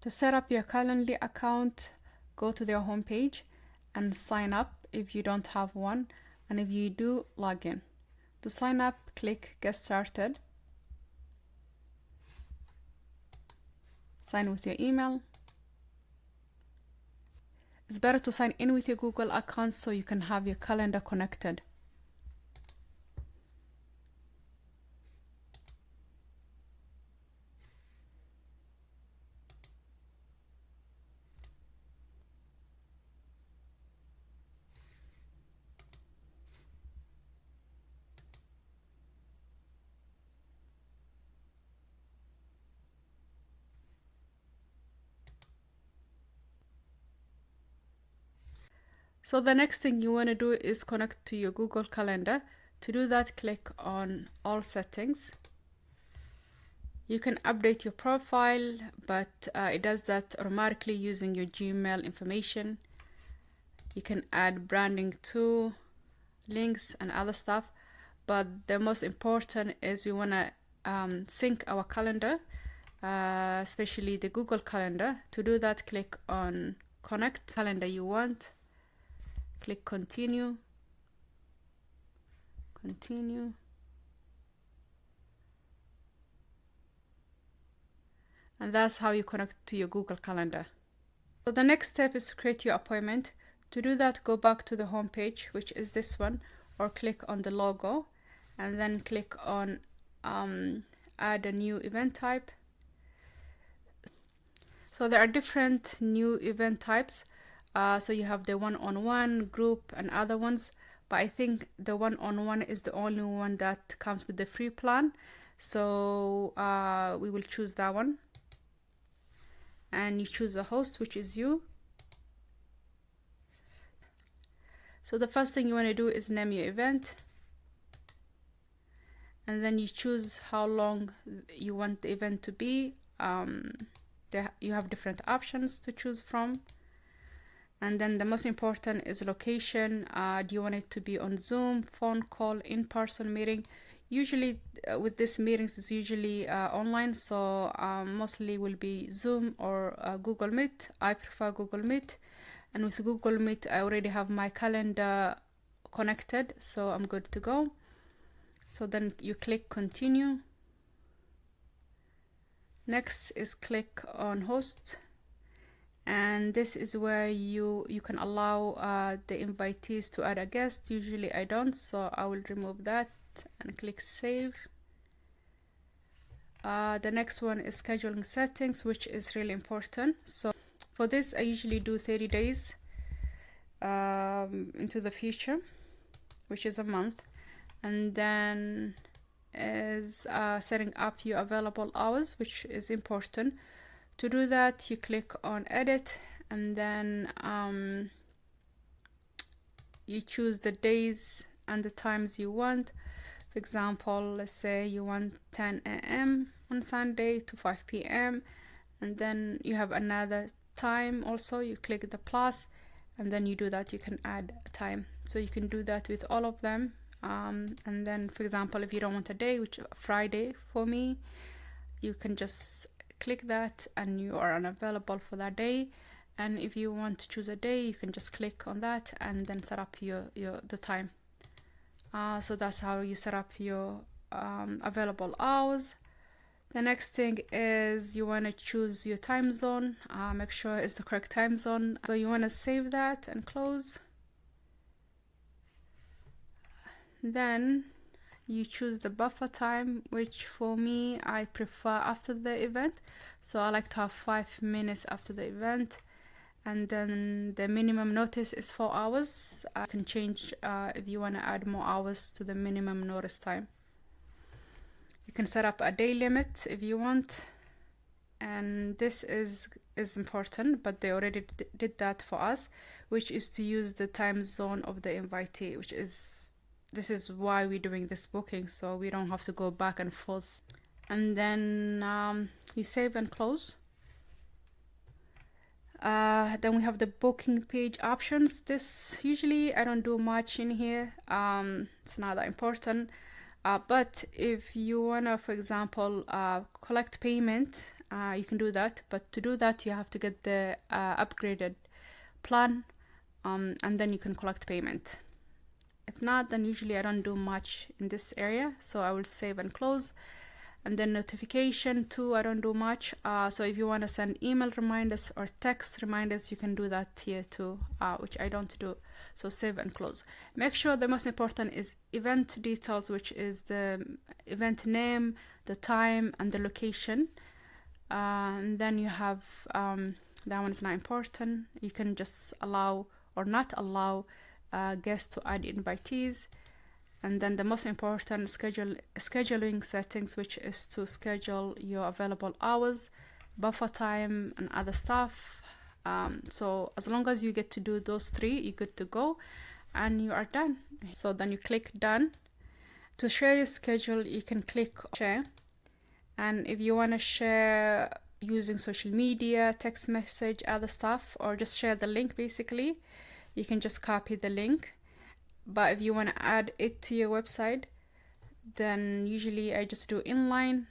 To set up your Calendly account, go to their homepage and sign up if you don't have one, and if you do, log in. To sign up, click Get Started. Sign with your email. It's better to sign in with your Google account so you can have your calendar connected. So the next thing you want to do is connect to your Google Calendar. To do that, click on All Settings. You can update your profile, but it does that automatically using your Gmail information. You can add branding too, links and other stuff, but the most important is we want to sync our calendar, especially the Google Calendar. To do that, click on Connect Calendar you want. Click Continue. Continue. And that's how you connect to your Google Calendar. So the next step is to create your appointment. To do that, go back to the home page, which is this one, or click on the logo, and then click on add a new event type. So there are different new event types. So you have the one-on-one, group, and other ones, but I think the one-on-one is the only one that comes with the free plan. So we will choose that one. And you choose a host, which is you. So the first thing you want to do is name your event. And then you choose how long you want the event to be. You have different options to choose from. And then the most important is location. Do you want it to be on Zoom, phone call, in-person meeting? Usually with these meetings, it's usually online, so mostly will be Zoom or Google Meet. I prefer Google Meet. And with Google Meet, I already have my calendar connected, so I'm good to go. So then you click Continue. Next is click on Host. And this is where you can allow the invitees to add a guest. Usually I don't, so I will remove that and click Save. The next one is scheduling settings, which is really important. So for this, I usually do 30 days into the future, which is a month. And then is setting up your available hours, which is important. To do that, you click on Edit, and then you choose the days and the times you want. For example, let's say you want 10 a.m. on Sunday to 5 p.m. and then you have another time also. You click the plus, and then you do that. You can add a time. So you can do that with all of them. And then, for example, if you don't want a day, which is Friday for me, you can just click that and you are unavailable for that day. And if you want to choose a day, you can just click on that and then set up the time. So that's how you set up your available hours. The next thing is you want to choose your time zone. Make sure it's the correct time zone. So you want to save that and close. Then you choose the buffer time, which for me, I prefer after the event. So I like to have 5 minutes after the event. And then the minimum notice is 4 hours. I can change if you want to add more hours to the minimum notice time. You can set up a day limit if you want. And this is important, but they already did that for us, which is to use the time zone of the invitee, this is why we're doing this booking, so we don't have to go back and forth. And then you save and close. Then we have the booking page options. This usually I don't do much in here. It's not that important. But if you wanna, for example, collect payment you can do that, but to do that you have to get the upgraded plan, and then you can collect payment. If not, then usually I don't do much in this area, so I will save and close. And then notification too, I don't do much. So if you want to send email reminders or text reminders, you can do that here too, which I don't do. So save and close. Make sure the most important is event details, which is the event name, the time, and the location. And then you have that one is not important. You can just allow or not allow guests to add invitees. And then the most important scheduling settings, which is to schedule your available hours, buffer time, and other stuff. So as long as you get to do those three, you're good to go and you are done. So then you click done. To share your schedule, you can click share. And if you want to share using social media, text message, other stuff, or just share the link, basically, you can just copy the link. But if you want to add it to your website, then usually I just do inline,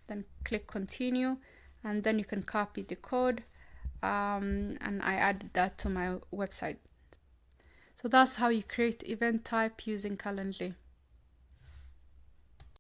then click continue, and then you can copy the code, and I add that to my website. So that's how you create event type using Calendly.